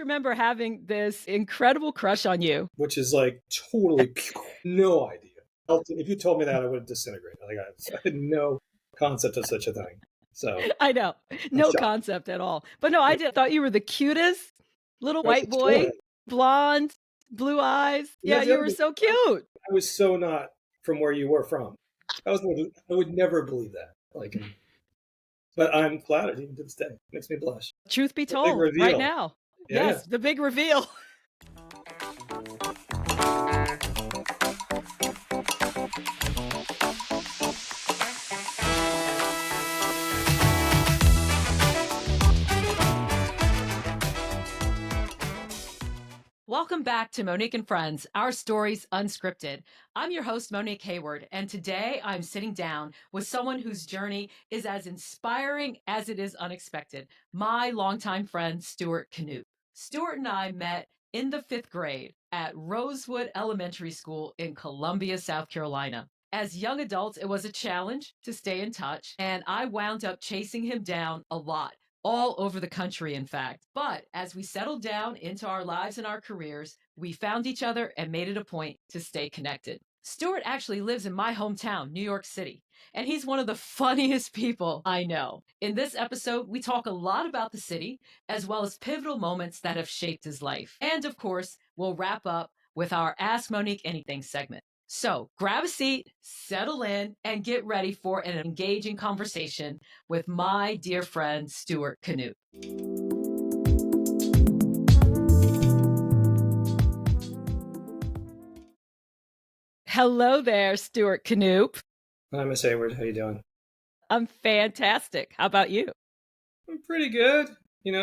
remember having this incredible crush on you. which is like totally no idea. If you told me that, I would have disintegrated. Like I had no concept of such a thing. So I know. I'm No shocked. concept at all. But no, I thought you were the cutest little white boy, Sure. blonde, blue eyes. And Yeah, that's the you other were thing. so cute. I was so not from where you were from. I would never believe that. Like, but I'm flattered even to this day. It makes me blush. Truth be The big told, right reveal. now. Yeah. Yes, the big reveal. Welcome back to Monique and Friends, our stories unscripted. I'm your host, Monique Hayward, and today I'm sitting down with someone whose journey is as inspiring as it is unexpected, my longtime friend, Stuart Knoop. Stuart and I met in the 5th grade at Rosewood Elementary School in Columbia, South Carolina. As young adults, it was a challenge to stay in touch, and I wound up chasing him down a lot. All over the country, in fact. But as we settled down into our lives and our careers, we found each other and made it a point to stay connected. Stuart actually lives in my hometown, New York City, and he's one of the funniest people I know. In this episode, we talk a lot about the city, as well as pivotal moments that have shaped his life. And of course, we'll wrap up with our Ask Monique Anything segment. So grab a seat, settle in, and get ready for an engaging conversation with my dear friend, Stuart Knoop. Hello there, Stuart Knoop. Hi, Miss Hayward. How you doing? I'm fantastic. How about you? I'm pretty good.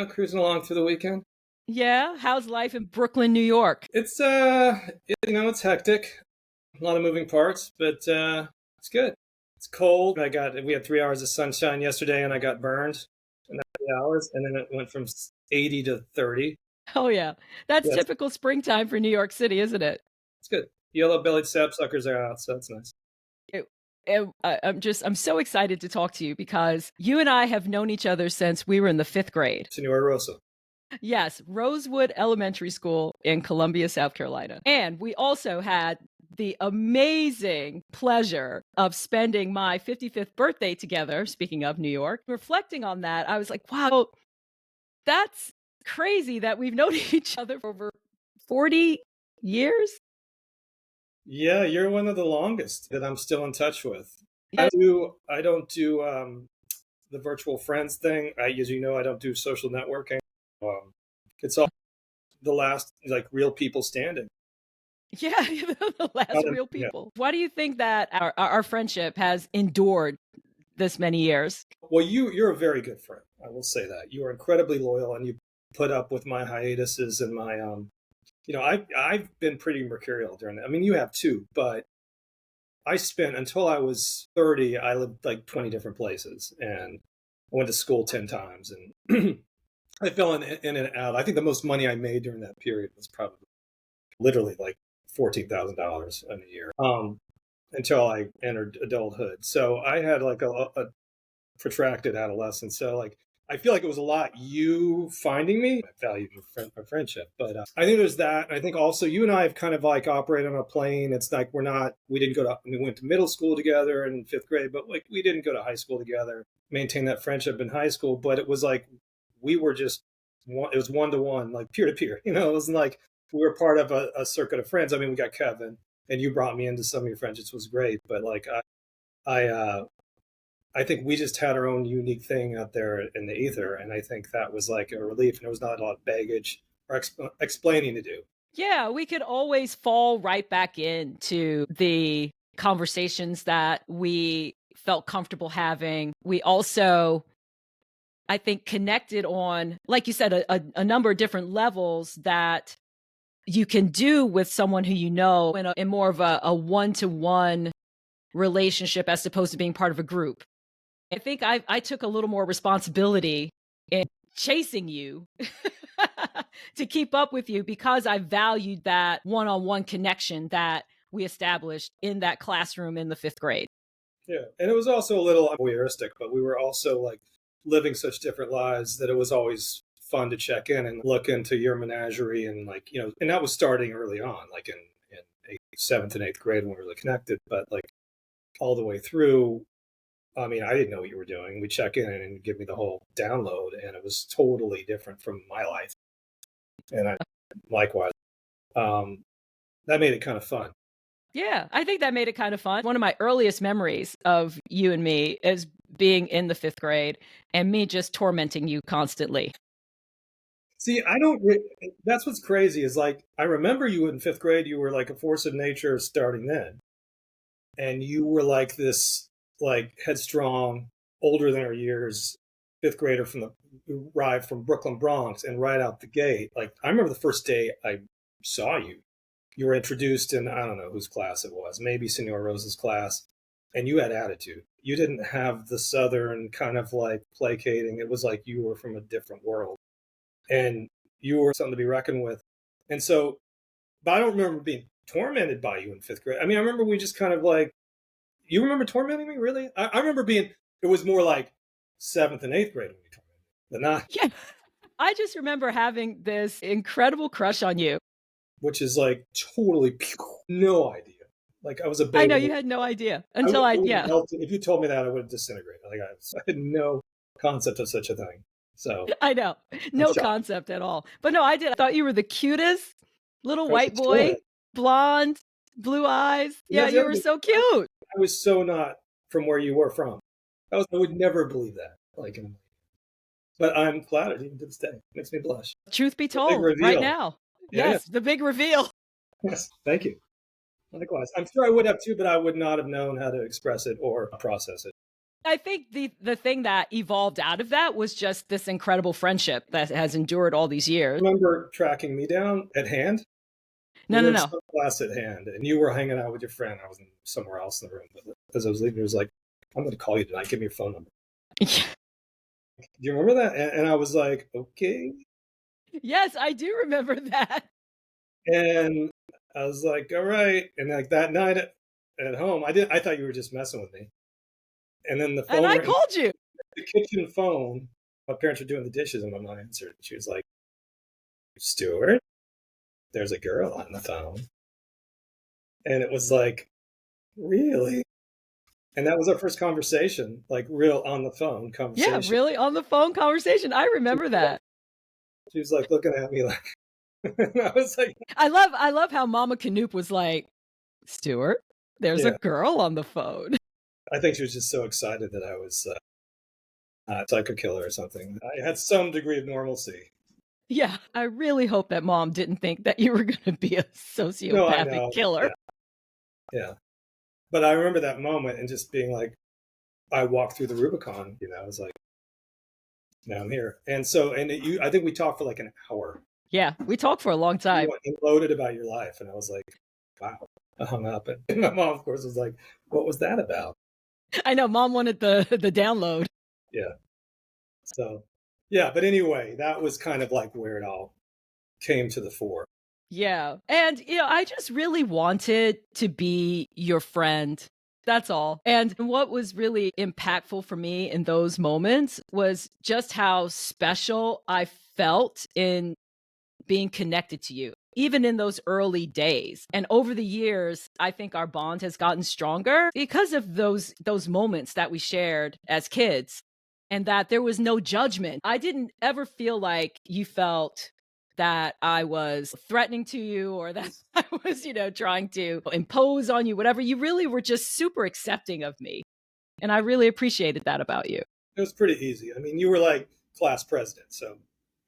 Cruising along through the weekend. Yeah? How's life in Brooklyn, New York? It's it's hectic. A lot of moving parts, but it's good. It's cold. We had 3 hours of sunshine yesterday, and I got burned in that 3 hours, and then it went from 80 to 30. Oh, yeah. That's Yes, typical springtime for New York City, isn't it? it's good. Yellow-bellied sapsuckers are out, so it's nice. I'm so excited to talk to you because you and I have known each other since we were in the 5th grade. Senora Rosa. Yes, Rosewood Elementary School in Columbia, South Carolina. And we also had the amazing pleasure of spending my 55th birthday together, speaking of New York. Reflecting on that, I was like, wow, that's crazy that we've known each other for over 40 years. Yeah, you're one of the longest that I'm still in touch with. Yeah. I don't do the virtual friends thing. As you know, I don't do social networking. It's all the last like real people standing. Yeah, the last real Yeah. people. Why do you think that our friendship has endured this many years? Well, you're a very good friend. I will say that you are incredibly loyal, and you put up with my hiatuses and my I've been pretty mercurial during that. I mean, you have too, but I spent until I was 30. I lived like 20 different places, and I went to school 10 times, and I fell in and out. I think the most money I made during that period was probably literally like $14,000 in a year. Until I entered adulthood. So I had like a protracted adolescence. So like I feel like it was a lot you finding me. I valued our friendship, but I think there's that. I think also you and I have kind of like operated on a plane. It's like we went to middle school together in 5th grade, but like we didn't go to high school together, maintain that friendship in high school. But it was like we were just it was one-to-one, like peer-to-peer. It wasn't like we were part of a circuit of friends. I mean, we got Kevin, and you brought me into some of your friendships, was great. But like I think we just had our own unique thing out there in the ether, and I think that was like a relief. And there was not a lot of baggage or explaining to do. Yeah, we could always fall right back into the conversations that we felt comfortable having. We also, I think, connected on, like you said, a number of different levels that you can do with someone who you know in more of a one-to-one relationship as opposed to being part of a group. I think I took a little more responsibility in chasing you to keep up with you because I valued that one-on-one connection that we established in that classroom in the 5th grade. Yeah. And it was also a little voyeuristic, but we were also like living such different lives that it was always fun to check in and look into your menagerie and like, and that was starting early on, like in seventh and eighth grade when we were connected, but like all the way through. I mean, I didn't know what you were doing. We check in and give me the whole download, and it was totally different from my life. And I likewise, um, that made it kind of fun. Yeah, I think that made it kind of fun. One of my earliest memories of you and me is being in the 5th grade and me just tormenting you constantly. See, that's what's crazy is like, I remember you in fifth grade, you were like a force of nature starting then. And you were like this, like headstrong, older than our years, fifth grader who arrived from Brooklyn, Bronx. And right out the gate, like, I remember the first day I saw you. You were introduced in, I don't know whose class it was, maybe Senor Rosa's class. And you had attitude. You didn't have the Southern kind of like placating. It was like you were from a different world. And you were something to be reckoned with. And so, but I don't remember being tormented by you in fifth grade. I mean, I remember we just kind of like, you remember tormenting me? Really? I remember it was more like seventh and eighth grade when we tormented me, but not, Yeah. I just remember having this incredible crush on you. which is like totally no idea. Like I was a I baby. know you had no idea I until would, I, I would have yeah, melted. If you told me that, I would have disintegrated. Like I had no concept of such a thing. So I know. I'm No shocked. concept at all. But no, I did. I thought you were the cutest little Precious white boy, shit. blonde, blue eyes. And Yeah, that's the you other were thing. so cute. I was so not from where you were from. I would never believe that. Like, but I'm flattered even to this day. It makes me blush. Truth be The big told, right reveal. now. Yeah, yeah. Yes, the big reveal. Yes. Thank you. Likewise. I'm sure I would have too, but I would not have known how to express it or process it. I think the thing that evolved out of that was just this incredible friendship that has endured all these years. Remember tracking me down at hand? No, We no, were in no. some class at hand, and you were hanging out with your friend. I was somewhere else in the room. But as I was leaving, he was like, I'm going to call you tonight. Give me your phone number. Do you remember that? And I was like, okay. Yes, I do remember that. And I was like, all right. And like that night at home, I thought you were just messing with me. And then the And phone I rang, called you. the kitchen phone. My parents were doing the dishes, and my mom answered. She was like, Stuart, there's a girl on the phone. And it was like, really? And that was our first conversation, like real on the phone Yeah, conversation. really on the phone conversation. I remember that. She was like looking at me like, and I was like, I love how Mama Knoop was like, Stuart, there's a yeah. girl on the phone. I think she was just so excited that I was a psycho killer or something. I had some degree of normalcy. Yeah, I really hope that mom didn't think that you were going to be a No, I sociopathic know. killer. Yeah, yeah. But I remember that moment and just being like, I walked through the Rubicon. I was like, now I'm here. And so, I think we talked for like an hour. Yeah, we talked for a long time. You unloaded about your life, and I was like, wow. I hung up, and my mom, of course, was like, "What was that about?" I know mom wanted the download. Yeah. So, yeah. But anyway, that was kind of like where it all came to the fore. Yeah. And I just really wanted to be your friend. That's all. And what was really impactful for me in those moments was just how special I felt in being connected to you, even in those early days. And over the years, I think our bond has gotten stronger because of those moments that we shared as kids, and that there was no judgment. I didn't ever feel like you felt that I was threatening to you or that I was, trying to impose on you, whatever. You really were just super accepting of me. And I really appreciated that about you. It was pretty easy. I mean, you were like class president, so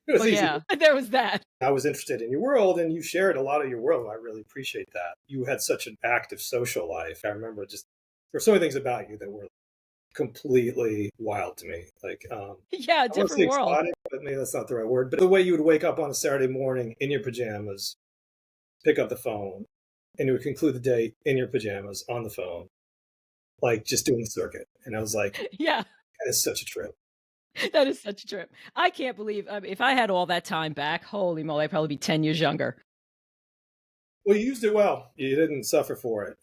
it Oh, was easy. yeah, there was that. I was interested in your world, and you shared a lot of your world. I really appreciate that. You had such an active social life. I remember just there were so many things about you that were completely wild to me. Like, Yeah, I want to say different world. exotic, but maybe that's not the right word. But the way you would wake up on a Saturday morning in your pajamas, pick up the phone, and you would conclude the day in your pajamas on the phone, like just doing the circuit. And I was like, Yeah. that is such a trip. That is such a trip. I can't believe if I had all that time back, holy moly, I'd probably be 10 years younger. Well, you used it well. You didn't suffer for it.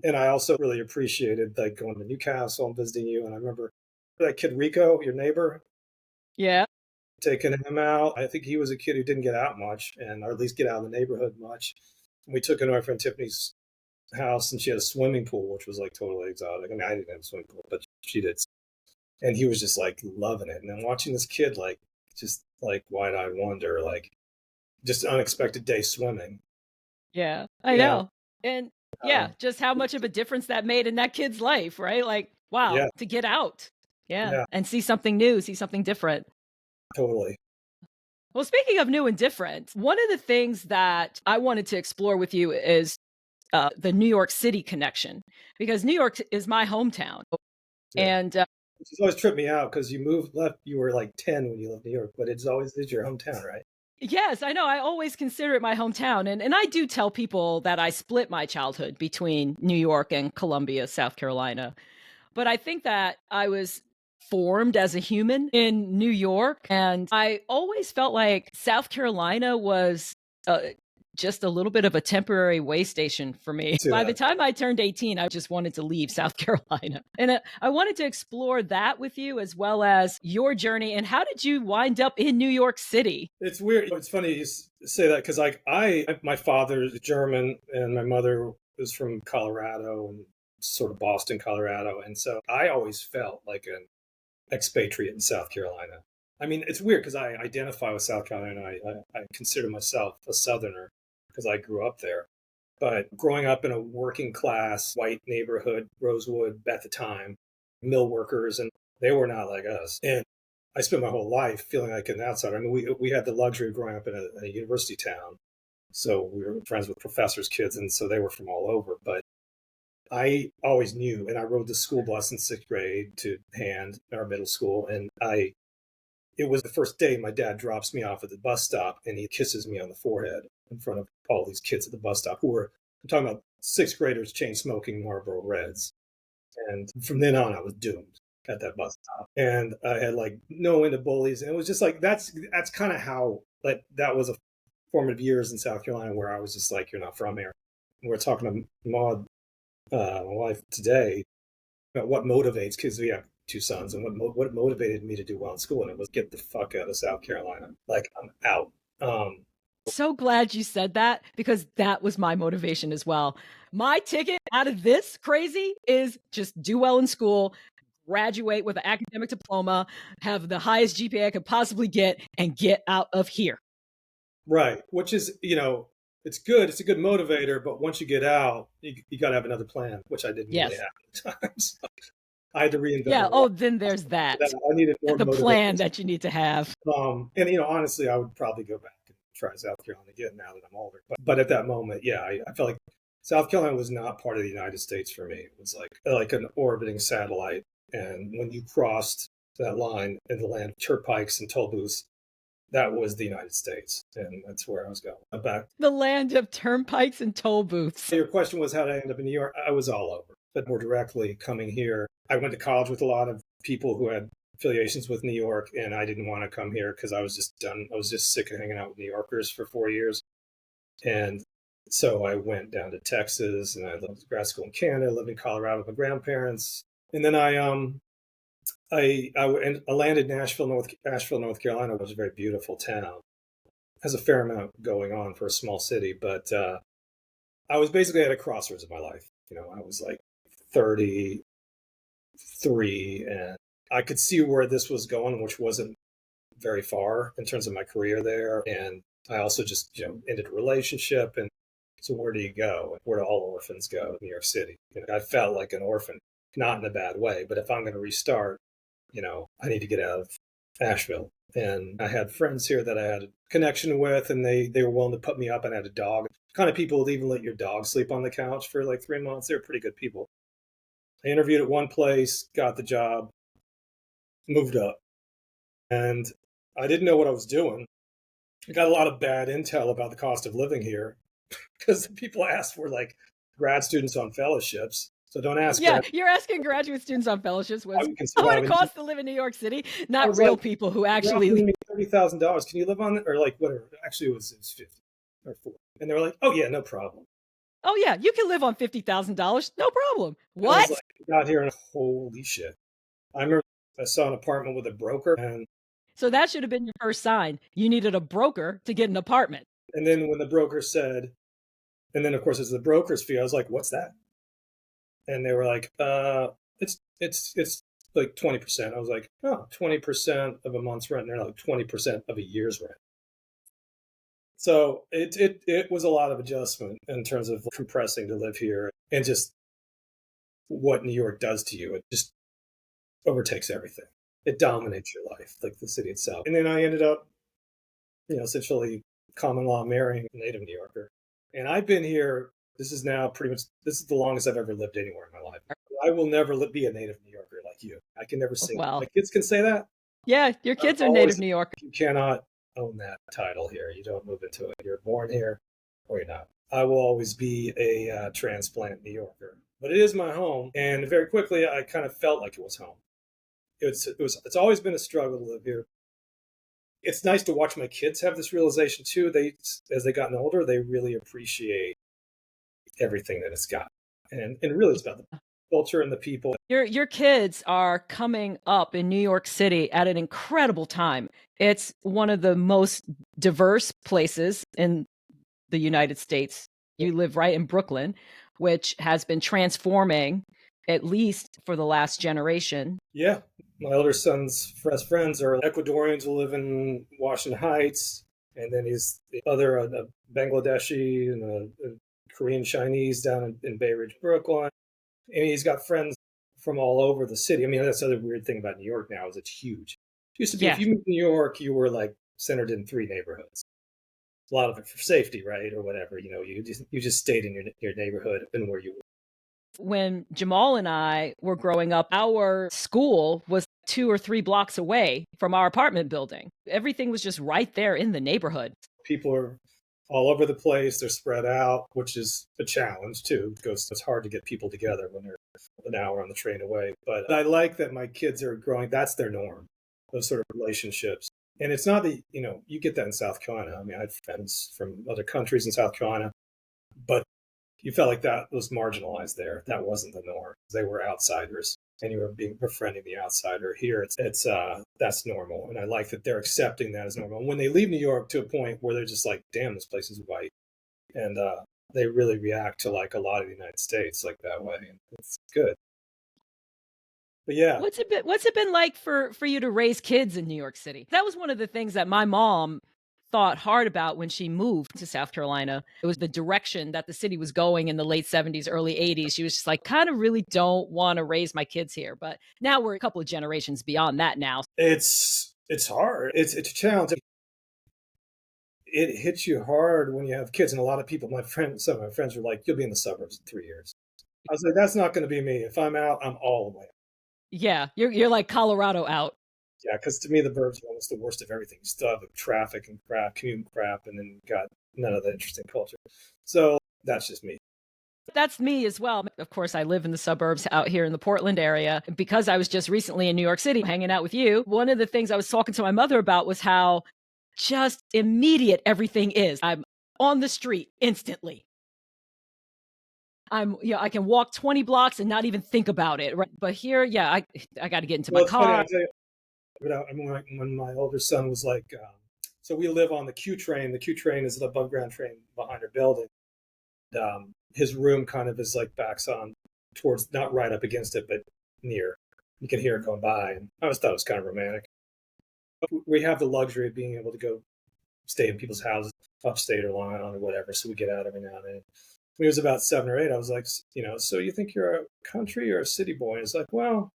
And I also really appreciated like going to Newcastle and visiting you. And I remember that kid Rico, your neighbor. Yeah. taking him out. I think he was a kid who didn't get out much, and or at least get out of the neighborhood much. We took him to my friend Tiffany's house, and she had a swimming pool, which was like totally exotic. I mean, I didn't have a swimming pool, but she did. And he was just like loving it. And then watching this kid, like, just like wide eyed wonder, like, just unexpected day swimming. Yeah, I You know, know. And yeah, um, just how much of a difference that made in that kid's life, right? Like, wow, yeah, to get out. Yeah, yeah, and see something new, see something different. totally. Well, speaking of new and different, one of the things that I wanted to explore with you is the New York City connection, because New York is my hometown. Yeah. And Which has always tripped me out because you moved left, you were like 10 when you left New York, but it's always is your hometown, right? yes, I know. I always consider it my hometown. And I do tell people that I split my childhood between New York and Columbia, South Carolina. But I think that I was formed as a human in New York. And I always felt like South Carolina was uh, just a little bit of a temporary way station for me. To By the that. time I turned 18, I just wanted to leave South Carolina. And I wanted to explore that with you as well as your journey. And how did you wind up in New York City? It's weird. It's funny you say that because like my father is German and my mother was from Colorado and sort of Boston, Colorado, and so I always felt like an expatriate in South Carolina. I mean, it's weird because I identify with South Carolina. I consider myself a Southerner because I grew up there. But growing up in a working class white neighborhood, Rosewood at the time, mill workers, and they were not like us. And I spent my whole life feeling like an outsider. I mean, we had the luxury of growing up in a university town. So we were friends with professors' kids, and so they were from all over. But I always knew, and I rode the school bus in sixth grade to Hand, our middle school, and it was the first day my dad drops me off at the bus stop and he kisses me on the forehead in front of all these kids at the bus stop who were, I'm talking about sixth graders chain smoking Marlboro Reds. And from then on, I was doomed at that bus stop. And I had like no end of bullies. And it was just like, that's kind of how, like, that was a formative years in South Carolina where I was just like, you're not from here. And we're talking to Maud, my wife today, about what motivates kids. We have two sons, and what motivated me to do well in school, and it was get the fuck out of South Carolina. Like I'm out. So glad you said that because that was my motivation as well. My ticket out of this crazy is just do well in school, graduate with an academic diploma, have the highest GPA I could possibly get, and get out of here. Right, which is it's good. It's a good motivator, but once you get out, you got to have another plan, which I didn't really Yes. have at times. I had to reinvent my Yeah. life. Oh, then there's that. I needed more The plan motivation. that you need to have. And honestly, I would probably go back and try South Carolina again now that I'm older. But at that moment, yeah, I felt like South Carolina was not part of the United States for me. It was like an orbiting satellite. And when you crossed that line in the land of Turnpikes and Tollbooths, that was the United States, and that's where I was going. Back. The land of turnpikes and toll booths. Your question was how did I end up in New York? I was all over, but more directly coming here, I went to college with a lot of people who had affiliations with New York, and I didn't want to come here because I was just done. I was just sick of hanging out with New Yorkers for 4 years, and so I went down to Texas, and I lived grad school in Canada, lived in Colorado with my grandparents, and then I landed in Asheville, North Carolina, which is a very beautiful town. Has a fair amount going on for a small city, but I was basically at a crossroads of my life. I was like 33, and I could see where this was going, which wasn't very far in terms of my career there. And I also just ended a relationship, and so where do you go? Where do all orphans go in New York City? I felt like an orphan, not in a bad way, but if I'm going to restart, I need to get out of Asheville. And I had friends here that I had a connection with, and they were willing to put me up. And I had a dog. The kind of people would even let your dog sleep on the couch for like 3 months. They were pretty good people. I interviewed at one place, got the job, moved up. And I didn't know what I was doing. I got a lot of bad intel about the cost of living here because the people asked for like grad students on fellowships. So don't ask. Yeah, you're asking graduate students on fellowships How was you can how much survive. it costs to live in New York City, I not was real like, people who "You're actually. offering me $30,000. Can you live on it?" Or like whatever. Actually, it was 50 or 40. And they were like, "Oh yeah, no problem." Oh yeah, you can live on $50,000, no problem. I was What? like, got here and holy shit. I remember I saw an apartment with a broker, and So that should have been your first sign. You needed a broker to get an apartment. And then when the broker said, and then of course it's the broker's fee, I was like, what's that? And they were like, it's like 20%. I was like, oh, 20% of a month's rent. And they're like 20% of a year's rent. So it was a lot of adjustment in terms of compressing to live here and just what New York does to you. It just overtakes everything. It dominates your life, like the city itself. And then I ended up, essentially common law marrying a native New Yorker. And I've been here. This is now pretty much, this is the longest I've ever lived anywhere in my life. I will never be a native New Yorker like you. I can never say Well, my kids can say that. yeah, your kids are native New York. You cannot own that title here. You don't move into it. You're born here or you're not. I will always be a transplant New Yorker, but it is my home. And very quickly, I kind of felt like it was home. It's always been a struggle to live here. It's nice to watch my kids have this realization too. As they gotten older, they really appreciate everything that it's got, and really it's about the culture and the people. Your kids are coming up in New York City at an incredible time. It's one of the most diverse places in the United States. You live right in Brooklyn, which has been transforming at least for the last generation. Yeah. My older son's best friends are Ecuadorians who live in Washington Heights. And then he's the other, a Bangladeshi and a Korean Chinese down in Bay Ridge, Brooklyn. And he's got friends from all over the city. I mean, that's the other weird thing about New York now is it's huge. It used to be, if you moved to New York, you were like centered in 3 neighborhoods. A lot of it for safety, right? Or whatever, you just stayed in your neighborhood and where you were. When Jamal and I were growing up, our school was 2 or 3 blocks away from our apartment building. Everything was just right there in the neighborhood. People are all over the place. They're spread out, which is a challenge too, because it's hard to get people together when they're an hour on the train away. But I like that my kids are growing. That's their norm, those sort of relationships. And it's not that, you get that in South Carolina. I mean, I had friends from other countries in South Carolina, but you felt like that was marginalized there. That wasn't the norm. They were outsiders, and you were befriending the outsider. Here, it's that's normal, and I like that they're accepting that as normal. When they leave New York to a point where they're just like, "Damn, this place is white," and they really react to like a lot of the United States like that way, and it's good. But yeah, What's it been like for you to raise kids in New York City? That was one of the things that my mom thought hard about when she moved to South Carolina. It was the direction that the city was going in the late 70s, early 80s. She was just like, kind of really don't want to raise my kids here. But now we're a couple of generations beyond that now. it's hard. It's a challenge. It hits you hard when you have kids, and a lot of people, some of my friends were like, "You'll be in the suburbs in 3 years." I was like, "That's not going to be me. If I'm out, I'm all the way out." Yeah, you're like Colorado out. Yeah, because to me, the burbs are almost the worst of everything. You still have the traffic and crap, commute and crap, and then you've got none of the interesting culture. So that's just me. That's me as well. Of course, I live in the suburbs out here in the Portland area. Because I was just recently in New York City hanging out with you, one of the things I was talking to my mother about was how just immediate everything is. I'm on the street instantly. I can walk 20 blocks and not even think about it. Right? But here, I got to get into my It's funny, car. I tell you, when my older son was like, so we live on the Q train. The Q train is an above ground train behind our building. His room kind of is like backs on towards, not right up against it, but near. You can hear it going by. And I always thought it was kind of romantic. We have the luxury of being able to go stay in people's houses, upstate or Long Island or whatever. So we get out every now and then. When he was about 7 or 8, I was like, so you think you're a country or a city boy? And it's like, well,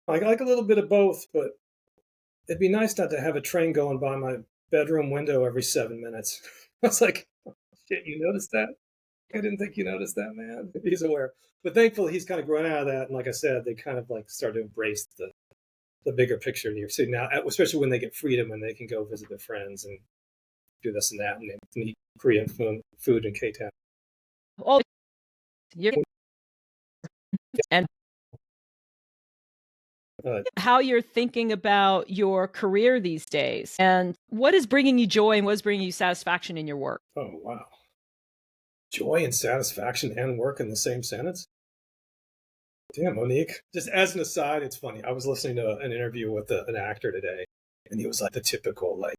I like a little bit of both, but it'd be nice not to have a train going by my bedroom window every 7 minutes. I was like, oh, shit, you noticed that? I didn't think you noticed that, man. He's aware. But thankfully, he's kind of grown out of that. And like I said, they kind of like start to embrace the bigger picture in New York City now, especially when they get freedom and they can go visit their friends and do this and that and eat Korean food in K-Town. Oh, and how you're thinking about your career these days, and what is bringing you joy and what is bringing you satisfaction in your work? Oh, wow. Joy and satisfaction and work in the same sentence? Damn, Monique. Just as an aside, it's funny. I was listening to an interview with an actor today, And he was like the typical, like,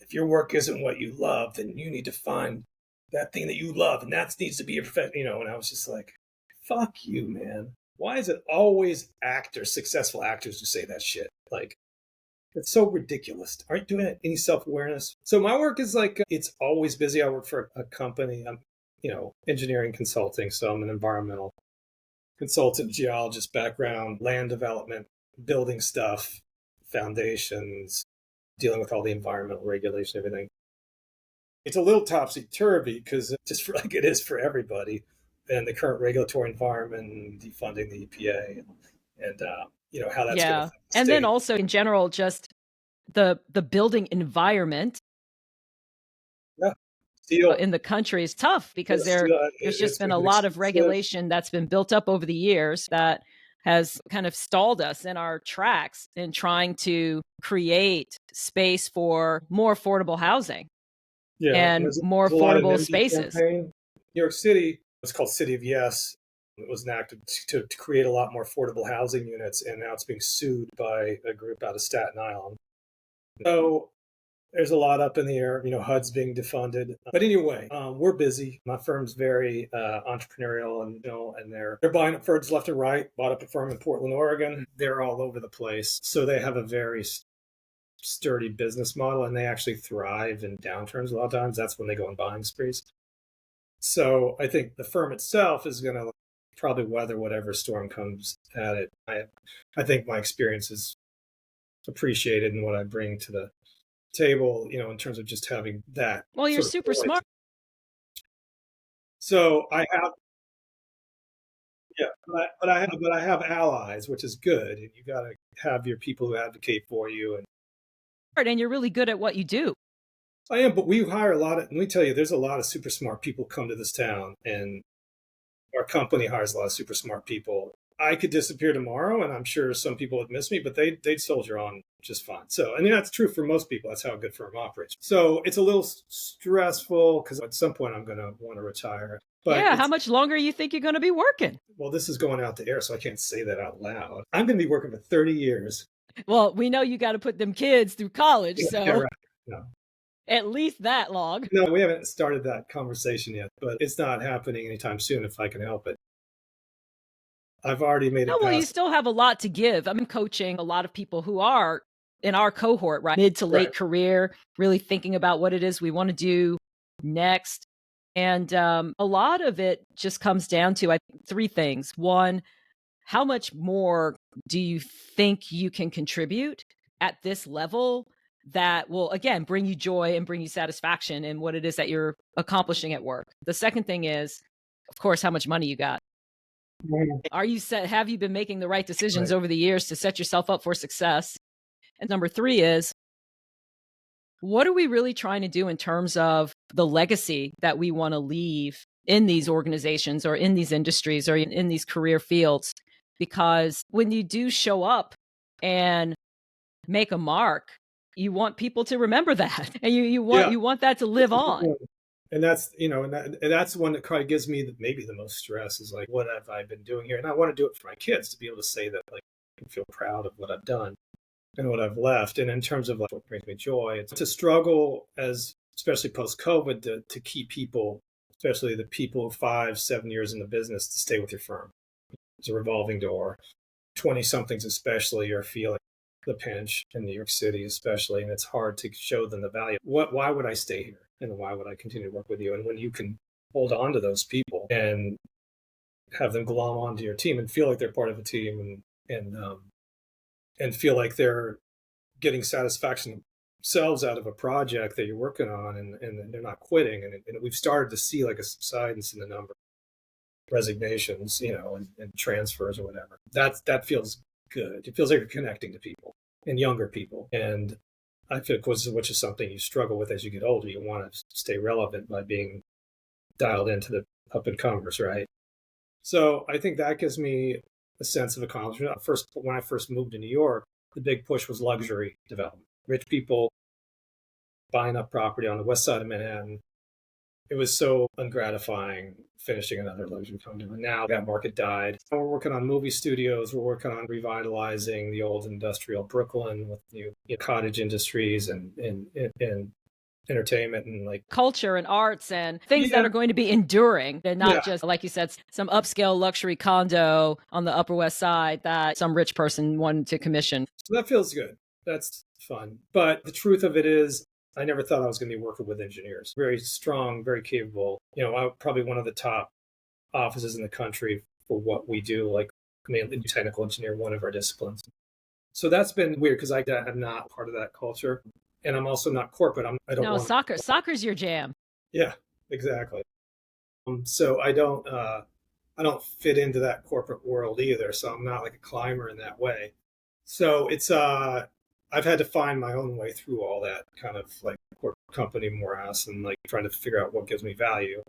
if your work isn't what you love, then you need to find that thing that you love, and that needs to be your profession, And I was just like, fuck you, man. Why is it always actors, successful actors, who say that shit? Like, it's so ridiculous. Aren't you doing any self awareness? So my work is like, it's always busy. I work for a company. I'm, engineering consulting. So I'm an environmental consultant, geologist background, land development, building stuff, foundations, dealing with all the environmental regulation, everything. It's a little topsy turvy because just for, like it is for everybody, and the current regulatory environment, defunding the EPA, and how that's going to affect the And then state. also in general, just the building environment Yeah, steel. in the country is tough because there's just It's been a been lot of expensive. regulation that's been built up over the years that has kind of stalled us in our tracks in trying to create space for more affordable housing Yeah, and more there's a lot of affordable NIMBY spaces. campaign. New York City, it's called City of Yes. It was enacted to create a lot more affordable housing units, and now it's being sued by a group out of Staten Island. So there's a lot up in the air. HUD's being defunded. But anyway, we're busy. My firm's very entrepreneurial, and they're buying up firms left and right. Bought up a firm in Portland, Oregon. They're all over the place. So they have a very sturdy business model, and they actually thrive in downturns a lot of times. That's when they go on buying sprees. So I think the firm itself is going to probably weather whatever storm comes at it. I think my experience is appreciated in what I bring to the table, in terms of just having that Well, you're sort of super loyalty. smart. So I have, yeah, but I have allies, which is good, and you got to have your people who advocate for you. And And you're really good at what you do. I am, but we hire a lot of. Let me tell you, there's a lot of super smart people come to this town, and our company hires a lot of super smart people. I could disappear tomorrow, and I'm sure some people would miss me, but they'd soldier on just fine. So, I mean, that's true for most people. That's how a good firm operates. So it's a little stressful because at some point I'm going to want to retire. But Yeah, how much longer you think you're going to be working? well, this is going out the air, so I can't say that out loud. I'm going to be working for 30 years. Well, we know you got to put them kids through college, Yeah, so right. No. at least that long. No, we haven't started that conversation yet, but it's not happening anytime soon if I can help it. I've already made No, it well, you past. still have a lot to give. I'm coaching a lot of people who are in our cohort, right? Mid to Right. late career, really thinking about what it is we want to do next. And a lot of it just comes down to, I think, three things. One, how much more do you think you can contribute at this level that will, again, bring you joy and bring you satisfaction in what it is that you're accomplishing at work? The second thing is, of course, how much money you got. Are you set? Have you been making the right decisions Right. over the years to set yourself up for success? And number three is, what are we really trying to do in terms of the legacy that we want to leave in these organizations or in these industries or in these career fields? Because when you do show up and make a mark, you want people to remember that, and Yeah. you want that to live on. And that's and that's one that kind of gives me maybe the most stress is like, what have I been doing here? And I want to do it for my kids to be able to say that, like, I feel proud of what I've done and what I've left. And in terms of like what brings me joy, it's to struggle as, especially post COVID, to keep people, especially the people 5-7 years in the business, to stay with your firm. It's a revolving door. 20 somethings especially are feeling the pinch in New York City, especially, and it's hard to show them the value. Why would I stay here? And why would I continue to work with you? And when you can hold on to those people and have them glom onto your team and feel like they're part of a team, and feel like they're getting satisfaction themselves out of a project that you're working on, and they're not quitting, and we've started to see like a subsidence in the number of resignations, and transfers or whatever. That feels good. It feels like you're connecting to people and younger people. And I feel, which is something you struggle with as you get older. You want to stay relevant by being dialed into the up and comers, right? So I think that gives me a sense of accomplishment. When I first moved to New York, the big push was luxury development. Rich people buying up property on the west side of Manhattan, it was so ungratifying finishing another luxury condo. And now that market died. We're working on movie studios. We're working on revitalizing the old industrial Brooklyn with new cottage industries and entertainment and like culture and arts and things that yeah, are going to be enduring. They're not yeah. just, like you said, some upscale luxury condo on the Upper West Side that some rich person wanted to commission. So that feels good. That's fun. But the truth of it is, I never thought I was going to be working with engineers. Very strong, very capable. I'm probably one of the top offices in the country for what we do, like mainly technical engineer, one of our disciplines. So that's been weird because I'm not part of that culture. And I'm also not corporate. I don't No, want soccer's your jam. Yeah, exactly. So I don't fit into that corporate world either. So I'm not like a climber in that way. So it's I've had to find my own way through all that kind of like corporate company morass and like trying to figure out what gives me value.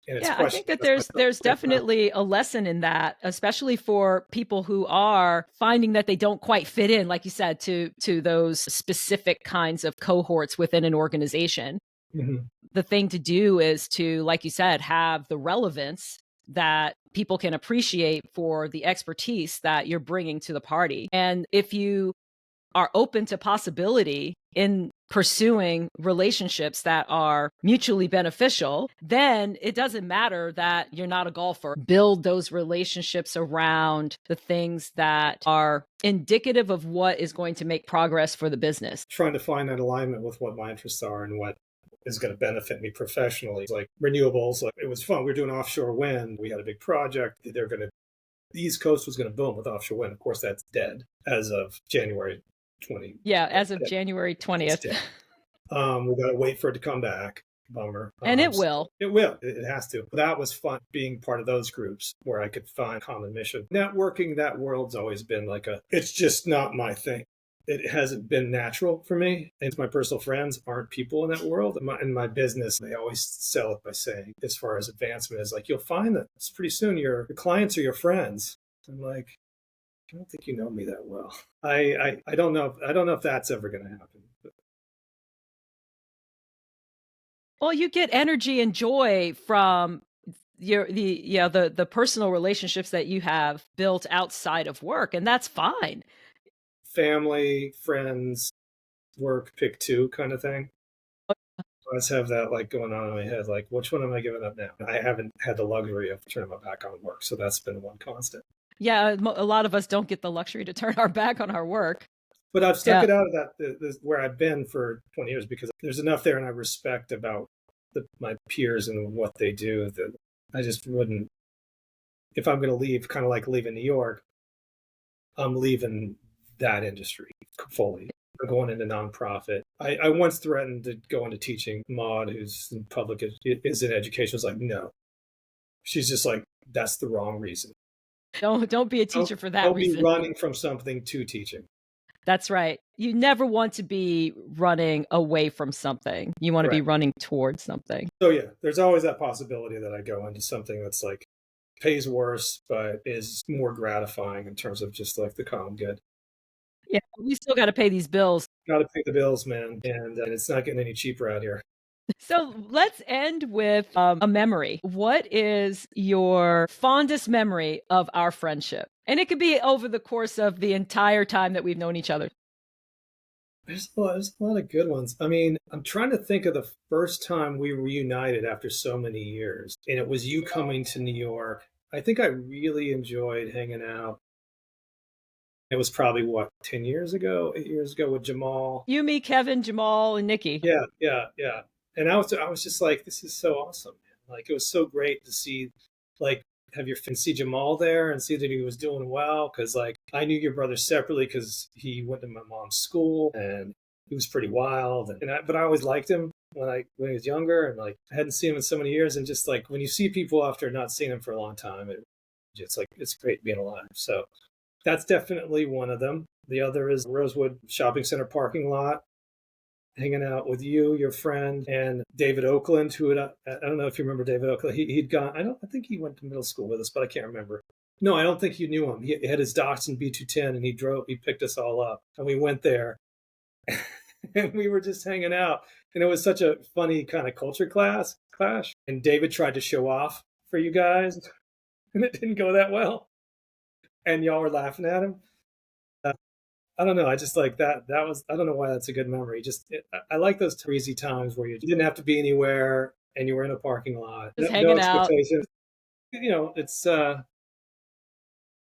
And it's Yeah, I think questions. that That's myself. there's definitely a lesson in that, especially for people who are finding that they don't quite fit in, like you said, to those specific kinds of cohorts within an organization. Mm-hmm. The thing to do is to, like you said, have the relevance that people can appreciate for the expertise that you're bringing to the party. And if you are open to possibility in pursuing relationships that are mutually beneficial, then it doesn't matter that you're not a golfer. Build those relationships around the things that are indicative of what is going to make progress for the business. Trying to find that alignment with what my interests are and what is going to benefit me professionally. Like renewables, like it was fun. We were doing offshore wind. We had a big project. The East Coast was going to boom with offshore wind. Of course, that's dead as of January 20. Yeah, as of January It's 20th. dead. We got to wait for it to come back. Bummer. And it will. It will. It has to. That was fun being part of those groups where I could find common mission. Networking, that world's always been like it's just not my thing. It hasn't been natural for me. And my personal friends aren't people in that world. In my business, they always sell it by saying, as far as advancement, is like, you'll find that pretty soon your clients are your friends. I'm like, I don't think you know me that well. I don't know. I don't know if that's ever going to happen. Well, you get energy and joy from the personal relationships that you have built outside of work, and that's fine. Family, friends, work, pick two kind of thing. I always have that like going on in my head, like which one am I giving up now? I haven't had the luxury of turning my back on work, so that's been one constant. Yeah, a lot of us don't get the luxury to turn our back on our work. But I've stuck it out of that where I've been for 20 years because there's enough there, and I respect about my peers and what they do that I just wouldn't. If I'm going to leave, kind of like leaving New York, I'm leaving that industry fully. I'm going into nonprofit. I once threatened to go into teaching. Maud, who's in public, is in education, was like, no. She's just like, that's the wrong reason. Don't be a teacher for that reason. Don't be running from something to teaching. That's right. You never want to be running away from something. You want to be running towards something. So yeah, there's always that possibility that I go into something that's like pays worse, but is more gratifying in terms of just like the common good. Yeah, we still got to pay these bills. Got to pay the bills, man. And it's not getting any cheaper out here. So let's end with a memory. What is your fondest memory of our friendship? And it could be over the course of the entire time that we've known each other. There's a lot of good ones. I mean, I'm trying to think of the first time we reunited after so many years. And it was you coming to New York. I think I really enjoyed hanging out. It was probably, 10 years ago, 8 years ago with Jamal. You, me, Kevin, Jamal, and Nikki. Yeah. And I was just like, this is so awesome, man. Like, it was so great to see, like, see Jamal there and see that he was doing well. Cause like, I knew your brother separately cause he went to my mom's school and he was pretty wild. But I always liked him when he was younger, and like, I hadn't seen him in so many years. And just like, when you see people after not seeing him for a long time, it's great being alive. So that's definitely one of them. The other is Rosewood Shopping Center parking lot, hanging out with you, your friend, and David Oakland, who I don't know if you remember David Oakland. He'd gone, I think he went to middle school with us, but I can't remember. No, I don't think you knew him. He had his Datsun B210 and he picked us all up and we went there and we were just hanging out. And it was such a funny kind of culture class. Clash. And David tried to show off for you guys, and it didn't go that well. And y'all were laughing at him. Uh, I don't know. I just like that. That was, I don't know why that's a good memory. I like those easy times where you didn't have to be anywhere and you were in a parking lot. Just No hanging out. expectations.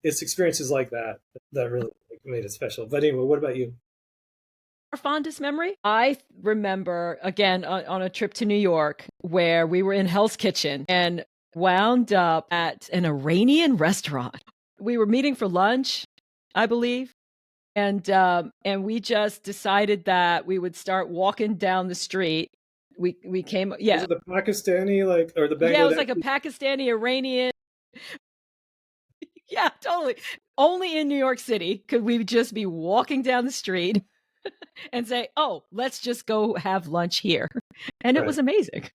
It's experiences like that that really made it special. But anyway, what about you? Our fondest memory? I remember, again, on a trip to New York where we were in Hell's Kitchen and wound up at an Iranian restaurant. We were meeting for lunch, I believe. And we just decided that we would start walking down the street. We came, Was yeah, it the Pakistani, like, or the yeah, it was like a Bangladeshi? Pakistani Iranian. Yeah, totally. Only in New York City could we just be walking down the street and say, "Oh, let's just go have lunch here," and it Right. was amazing.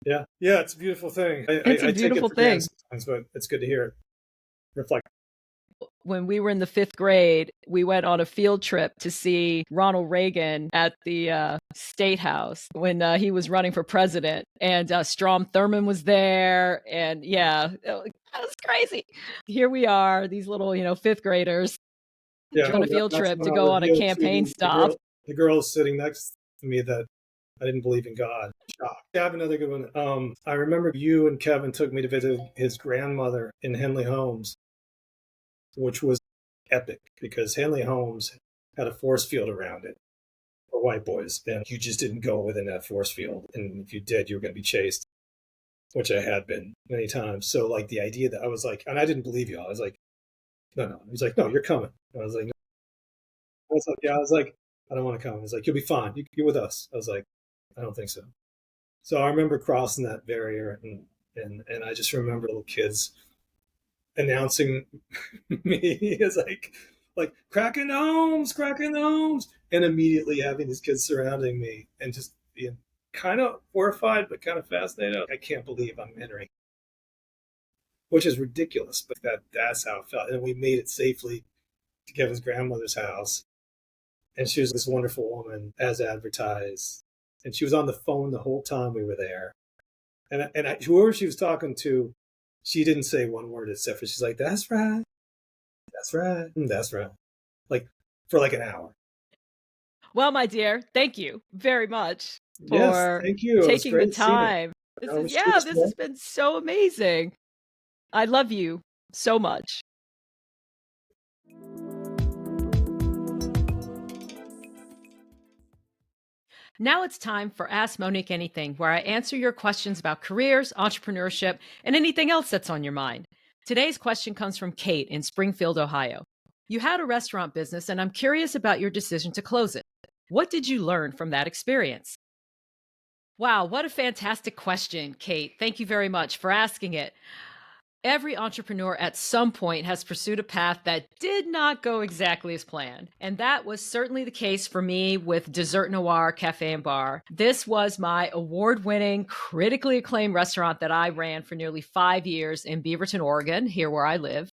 Yeah. Yeah. It's a beautiful thing. It's a I take it beautiful for granted thing. sometimes, but it's good to hear it reflect. When we were in the 5th grade, we went on a field trip to see Ronald Reagan at the State House when he was running for president, and Strom Thurmond was there, and yeah, that was crazy. Here we are, these little, 5th graders Yeah. on a field That's trip when to I'll go on a reveal to campaign the stop. girl sitting next to me that I didn't believe in God. Shocked. I have another good one. I remember you and Kevin took me to visit his grandmother in Henley Homes, which was epic because Henley Homes had a force field around it for white boys, and you just didn't go within that force field. And if you did, you were going to be chased, which I had been many times. So, like, the idea that I was like, and I didn't believe you. I was like, no, no. He's like, no, you're coming. I was like, no. I was like, yeah. I was like, I don't want to come. He's like, you'll be fine. You're with us. I was like, I don't think so. So I remember crossing that barrier, and I just remember little kids announcing me as like cracking homes, and immediately having these kids surrounding me and just being kind of horrified but kind of fascinated. I can't believe I'm entering, which is ridiculous, but that's how it felt. And we made it safely to Kevin's grandmother's house, and she was this wonderful woman as advertised, and she was on the phone the whole time we were there. Whoever she was talking to, she didn't say one word except for she's like, "That's right, that's right, that's right," like for like an hour. Well, my dear, thank you very much Yes, for thank you. It was taking the great seeing it. time. I wish you This the has been so amazing. I love you so much. Now it's time for Ask Monique Anything, where I answer your questions about careers, entrepreneurship, and anything else that's on your mind. Today's question comes from Kate in Springfield, Ohio. You had a restaurant business, and I'm curious about your decision to close it. What did you learn from that experience? Wow, what a fantastic question, Kate. Thank you very much for asking it. Every entrepreneur at some point has pursued a path that did not go exactly as planned. And that was certainly the case for me with Dessert Noir Cafe and Bar. This was my award winning, critically acclaimed restaurant that I ran for nearly 5 years in Beaverton, Oregon, here where I live.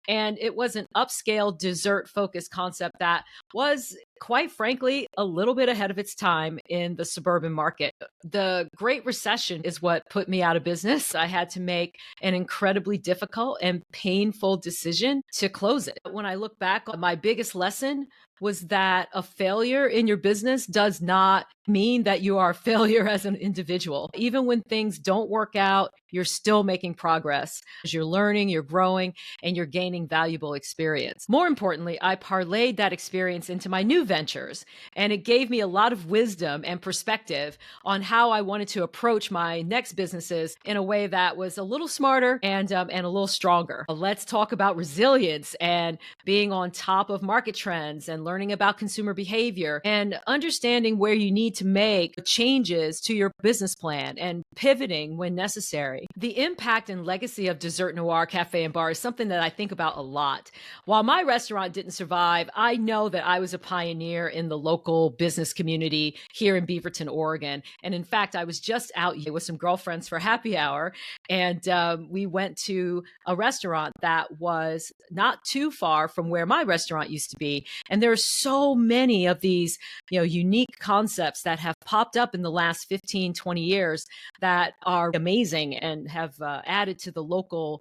And it was an upscale dessert focused concept that was, quite frankly, a little bit ahead of its time in the suburban market. The Great Recession is what put me out of business. I had to make an incredibly difficult and painful decision to close it. When I look back, my biggest lesson was that a failure in your business does not mean that you are a failure as an individual. Even when things don't work out, you're still making progress. As you're learning, you're growing, and you're gaining valuable experience. More importantly, I parlayed that experience into my new ventures, and it gave me a lot of wisdom and perspective on how I wanted to approach my next businesses in a way that was a little smarter and a little stronger. Let's talk about resilience and being on top of market trends and learning about consumer behavior and understanding where you need to make changes to your business plan and pivoting when necessary. The impact and legacy of Dessert Noir Cafe and Bar is something that I think about a lot. While my restaurant didn't survive, I know that I was a pioneer in the local business community here in Beaverton, Oregon. And in fact, I was just out with some girlfriends for happy hour, and we went to a restaurant that was not too far from where my restaurant used to be. And there are there's so many of these, unique concepts that have popped up in the last 15, 20 years that are amazing and have added to the local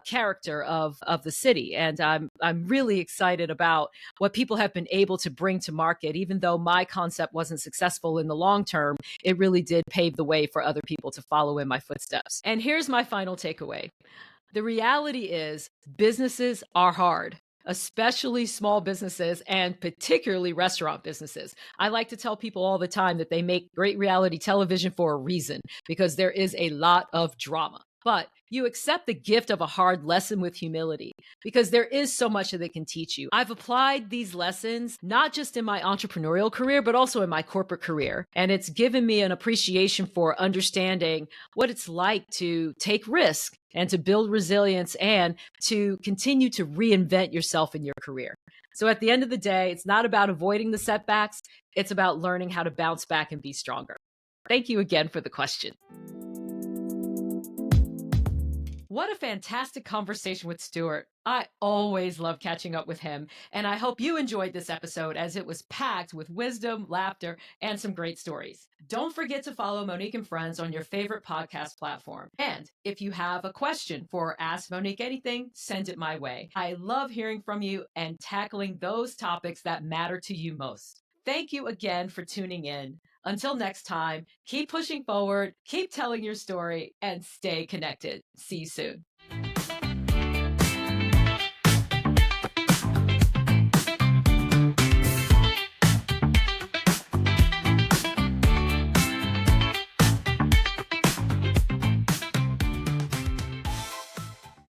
character of the city. And I'm really excited about what people have been able to bring to market. Even though my concept wasn't successful in the long term, it really did pave the way for other people to follow in my footsteps. And here's my final takeaway. The reality is businesses are hard, especially small businesses and particularly restaurant businesses. I like to tell people all the time that they make great reality television for a reason, because there is a lot of drama. But you accept the gift of a hard lesson with humility, because there is so much that it can teach you. I've applied these lessons not just in my entrepreneurial career, but also in my corporate career. And it's given me an appreciation for understanding what it's like to take risk and to build resilience and to continue to reinvent yourself in your career. So at the end of the day, it's not about avoiding the setbacks. It's about learning how to bounce back and be stronger. Thank you again for the question. What a fantastic conversation with Stuart. I always love catching up with him, and I hope you enjoyed this episode as it was packed with wisdom, laughter, and some great stories. Don't forget to follow Monique and Friends on your favorite podcast platform. And if you have a question for Ask Monique Anything, send it my way. I love hearing from you and tackling those topics that matter to you most. Thank you again for tuning in. Until next time, keep pushing forward, keep telling your story, and stay connected. See you soon.